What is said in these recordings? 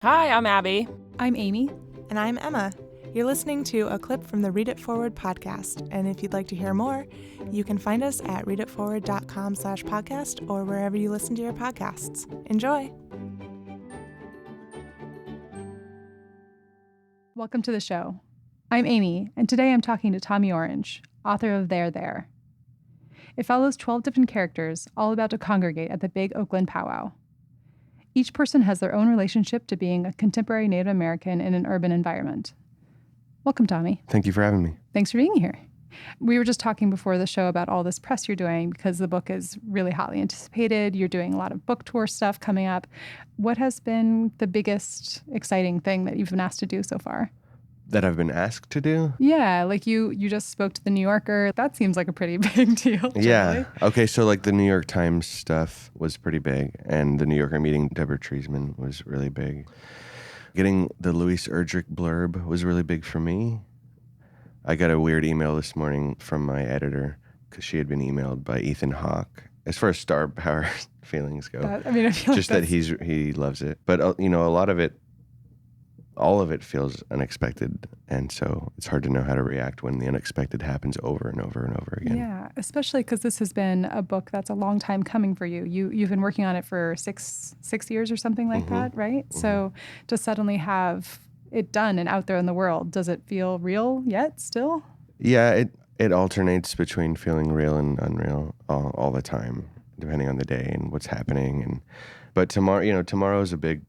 Hi, I'm Abby. I'm Amy. And I'm Emma. You're listening to a clip from the Read It Forward podcast. And if you'd like to hear more, you can find us at readitforward.com/podcast or wherever you listen to your podcasts. Enjoy. Welcome to the show. I'm Amy, and today I'm talking to Tommy Orange, author of There. It follows 12 different characters, all about to congregate at the big Oakland Powwow. Each person has their own relationship to being a contemporary Native American in an urban environment. Welcome, Tommy. Thank you for having me. Thanks for being here. We were just talking before the show about all this press you're doing because the book is really hotly anticipated. You're doing a lot of book tour stuff coming up. What has been the biggest exciting thing that you've been asked to do so far? That I've been asked to do? Yeah, like you just spoke to the New Yorker. That seems like a pretty big deal. Yeah. Okay, so like the New York Times stuff was pretty big, and the New Yorker meeting Deborah Treisman was really big. Getting the Louise Erdrich blurb was really big for me. I got a weird email this morning from my editor because she had been emailed by Ethan Hawke. As far as star power feelings go, I feel just like that he loves it. But a lot of it, all of it feels unexpected, and so it's hard to know how to react when the unexpected happens over and over and over again. Yeah, especially because this has been a book that's a long time coming for you. You've been working on it for six years or something like that, right? Mm-hmm. So to suddenly have it done and out there in the world, does it feel real yet still? Yeah, it alternates between feeling real and unreal all the time, depending on the day and what's happening. But tomorrow is a big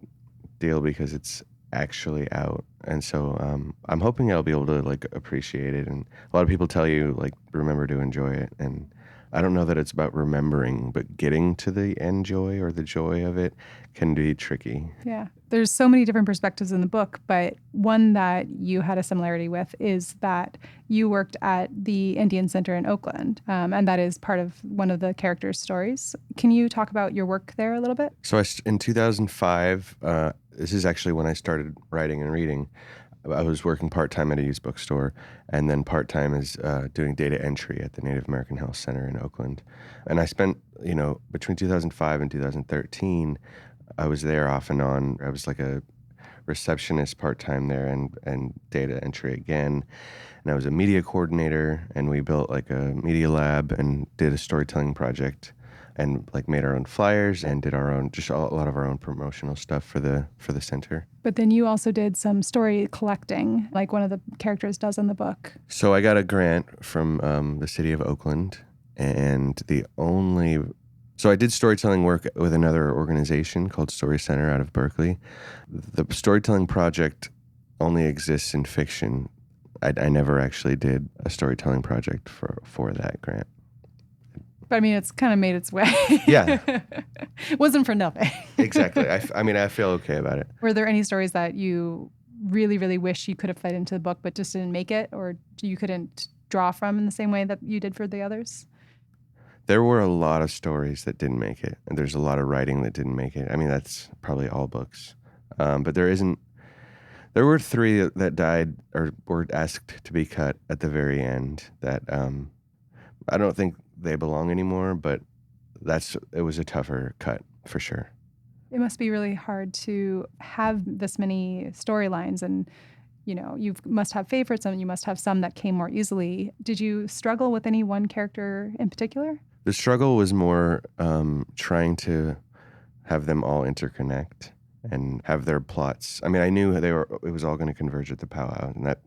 deal because it's actually out, and so I'm hoping I'll be able to like appreciate it. And a lot of people tell you like remember to enjoy it, and I don't know that it's about remembering, but getting to the enjoy or the joy of it can be tricky. Yeah, there's so many different perspectives in the book, but one that you had a similarity with is that you worked at the Indian Center in Oakland, and that is part of one of the characters' stories. Can you talk about your work there a little bit? So in 2005, this is actually when I started writing and reading. I was working part-time at a used bookstore, and then part-time is doing data entry at the Native American Health Center in Oakland. And I spent, between 2005 and 2013, I was there off and on. I was like a receptionist part-time there and data entry again. And I was a media coordinator, and we built like a media lab and did a storytelling project and like made our own flyers and did our own, just a lot of our own promotional stuff for the center. But then you also did some story collecting, like one of the characters does in the book. So I got a grant from the city of Oakland, and so I did storytelling work with another organization called Story Center out of Berkeley. The storytelling project only exists in fiction. I never actually did a storytelling project for that grant. But I mean, it's kind of made its way. Yeah. It wasn't for nothing. Exactly. I feel okay about it. Were there any stories that you really, really wish you could have fit into the book but just didn't make it, or you couldn't draw from in the same way that you did for the others? There were a lot of stories that didn't make it, and there's a lot of writing that didn't make it. I mean, that's probably all books. But there were 3 that died or were asked to be cut at the very end that I don't think they belong anymore, but it was a tougher cut for sure. It must be really hard to have this many storylines, and you must have favorites and you must have some that came more easily. Did you struggle with any one character in particular? The struggle was more trying to have them all interconnect and have their plots. I mean, I knew it was all going to converge at the powwow, and that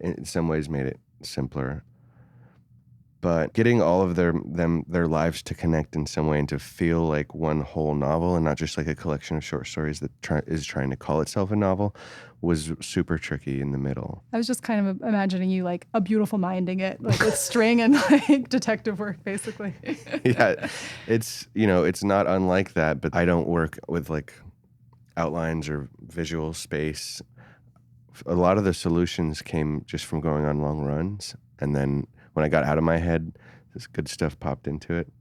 in some ways made it simpler. But getting all of their lives to connect in some way and to feel like one whole novel and not just like a collection of short stories that is trying to call itself a novel was super tricky in the middle. I was just kind of imagining you like a beautiful minding it, like with string and like detective work, basically. Yeah, it's not unlike that, but I don't work with like outlines or visual space. A lot of the solutions came just from going on long runs, and then when I got out of my head, this good stuff popped into it.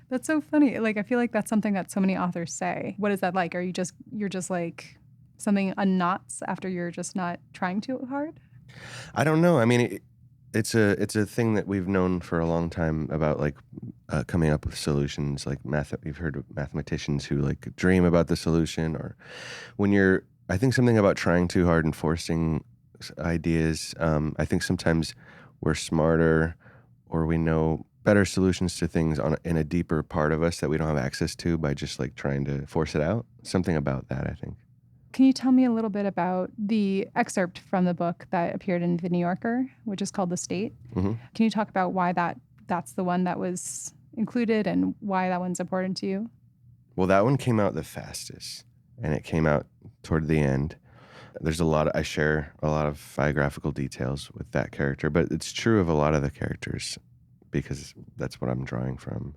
That's so funny. Like, I feel like that's something that so many authors say. What is that like? You're just like something unknots after you're just not trying too hard? I don't know. I mean, it's a thing that we've known for a long time about like coming up with solutions. Like we've heard of mathematicians who like dream about the solution, or when you're I think something about trying too hard and forcing ideas. I think sometimes we're smarter or we know better solutions to things in a deeper part of us that we don't have access to by just like trying to force it out. Something about that, I think. Can you tell me a little bit about the excerpt from the book that appeared in The New Yorker, which is called The State? Mm-hmm. Can you talk about why that's the one that was included and why that one's important to you? Well, that one came out the fastest, and it came out toward the end. I share a lot of biographical details with that character, but it's true of a lot of the characters because that's what I'm drawing from.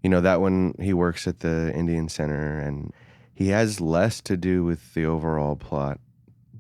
You know, that one, he works at the Indian Center, and he has less to do with the overall plot,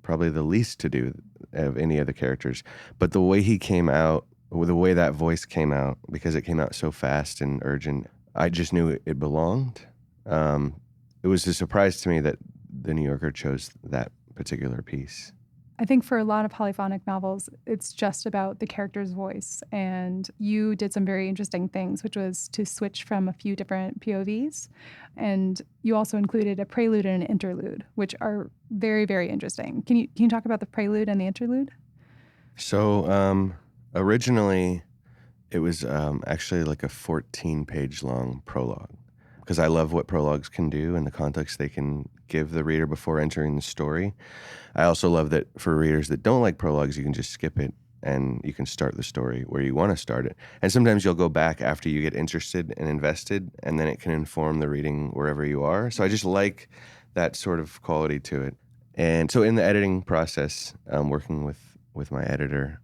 probably the least to do of any of the characters. But the way he came out, or the way that voice came out, because it came out so fast and urgent, I just knew it belonged. It was a surprise to me that the New Yorker chose that particular piece. I think for a lot of polyphonic novels, it's just about the character's voice. And you did some very interesting things, which was to switch from a few different POVs. And you also included a prelude and an interlude, which are very, very interesting. Can you talk about the prelude and the interlude? So originally, it was actually like a 14-page long prologue, because I love what prologues can do and the context they can give the reader before entering the story. I also love that for readers that don't like prologues, you can just skip it and you can start the story where you want to start it. And sometimes you'll go back after you get interested and invested, and then it can inform the reading wherever you are. So I just like that sort of quality to it. And so in the editing process, working with my editor,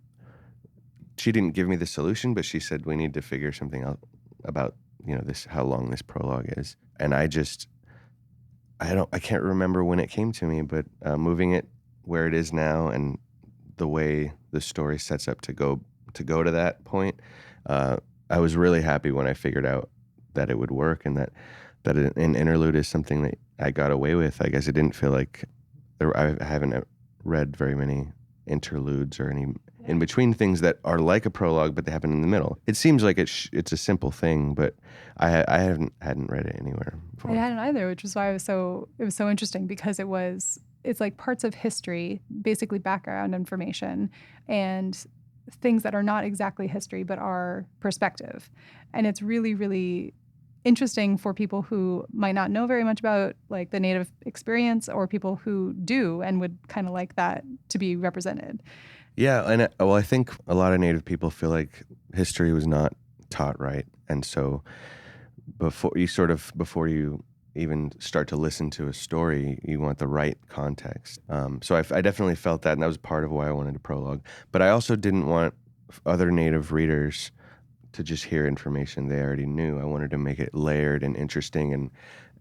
she didn't give me the solution, but she said, we need to figure something out about, this, how long this prologue is. And I can't remember when it came to me, but moving it where it is now and the way the story sets up to go to that point, I was really happy when I figured out that it would work, and that an interlude is something that I got away with. I guess it didn't feel like I haven't read very many interludes or any in between things that are like a prologue, but they happen in the middle. It seems like it's a simple thing, but I hadn't read it anywhere before. I hadn't either, which is why it was so interesting, because it's like parts of history, basically background information, and things that are not exactly history but are perspective. And it's really, really interesting for people who might not know very much about like the Native experience, or people who do and would kind of like that to be represented. Yeah, and I think a lot of Native people feel like history was not taught right, and so before you even start to listen to a story, you want the right context. So I definitely felt that, and that was part of why I wanted a prologue. But I also didn't want other Native readers to just hear information they already knew. I wanted to make it layered and interesting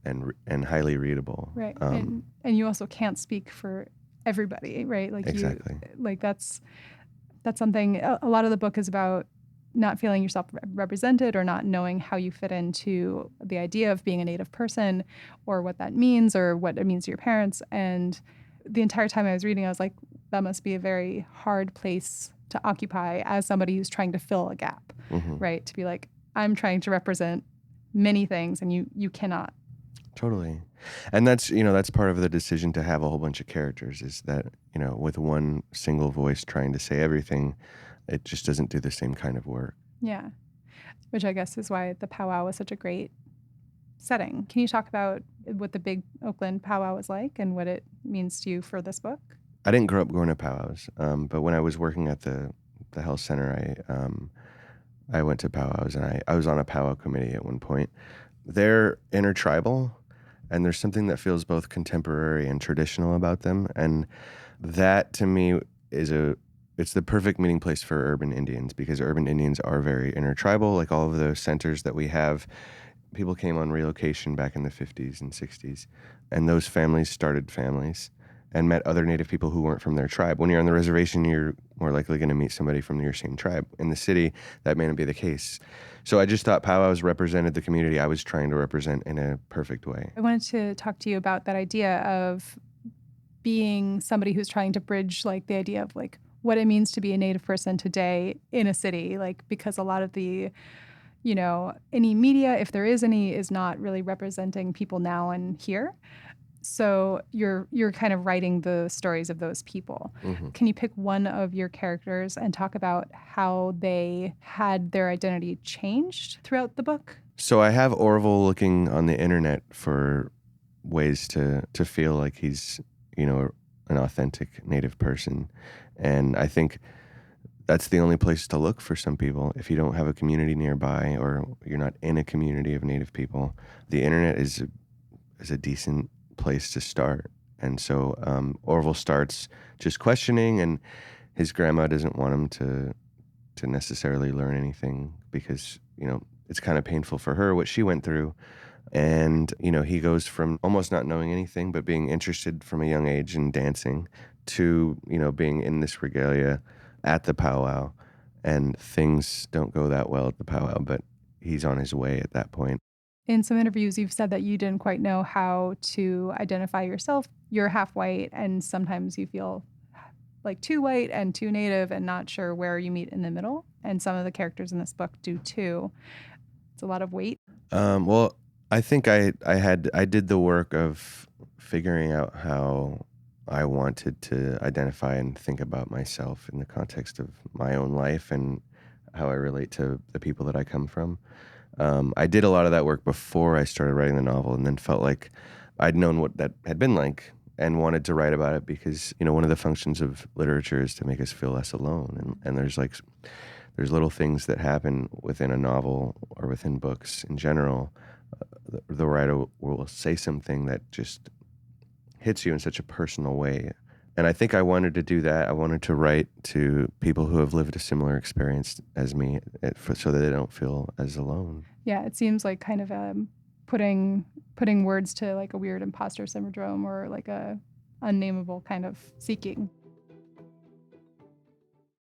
and highly readable. Right, and you also can't speak for everybody, right? Like exactly. That's something. A lot of the book is about not feeling yourself represented, or not knowing how you fit into the idea of being a Native person, or what that means, or what it means to your parents. And the entire time I was reading, I was like, that must be a very hard place to occupy as somebody who's trying to fill a gap, right? To be like, I'm trying to represent many things, and you cannot. Totally. And that's part of the decision to have a whole bunch of characters, is that, with one single voice trying to say everything, it just doesn't do the same kind of work. Yeah. Which I guess is why the powwow was such a great setting. Can you talk about what the big Oakland powwow was like and what it means to you for this book? I didn't grow up going to powwows, but when I was working at the health center, I went to powwows, and I was on a powwow committee at one point. They're intertribal, and there's something that feels both contemporary and traditional about them, and that to me it's the perfect meeting place for urban Indians, because urban Indians are very intertribal. Like all of those centers that we have, people came on relocation back in the 50s and 60s, and those families started families and met other Native people who weren't from their tribe. When you're on the reservation, you're more likely going to meet somebody from your same tribe. In the city, that may not be the case. So I just thought powwows represented the community I was trying to represent in a perfect way. I wanted to talk to you about that idea of being somebody who's trying to bridge like the idea of like what it means to be a Native person today in a city, like because a lot of the, any media, if there is any, is not really representing people now and here. So you're kind of writing the stories of those people. Hmm. Can you pick one of your characters and talk about how they had their identity changed throughout the book? So I have Orville looking on the internet for ways to feel like he's, an authentic Native person. And I think that's the only place to look for some people. If you don't have a community nearby or you're not in a community of Native people, the internet is a decent place to start. And so Orville starts just questioning, and his grandma doesn't want him to necessarily learn anything because, it's kind of painful for her what she went through. And, he goes from almost not knowing anything, but being interested from a young age in dancing to, being in this regalia at the powwow. And things don't go that well at the powwow, but he's on his way at that point. In some interviews, you've said that you didn't quite know how to identify yourself. You're half white, and sometimes you feel like too white and too Native and not sure where you meet in the middle. And some of the characters in this book do too. It's a lot of weight. Well, I think I did the work of figuring out how I wanted to identify and think about myself in the context of my own life and how I relate to the people that I come from. I did a lot of that work before I started writing the novel, and then felt like I'd known what that had been like and wanted to write about it because, one of the functions of literature is to make us feel less alone. And there's little things that happen within a novel or within books in general. The writer will say something that just hits you in such a personal way. And I think I wanted to do that. I wanted to write to people who have lived a similar experience as me so that they don't feel as alone. Yeah, it seems like kind of putting words to like a weird imposter syndrome or like a unnameable kind of seeking.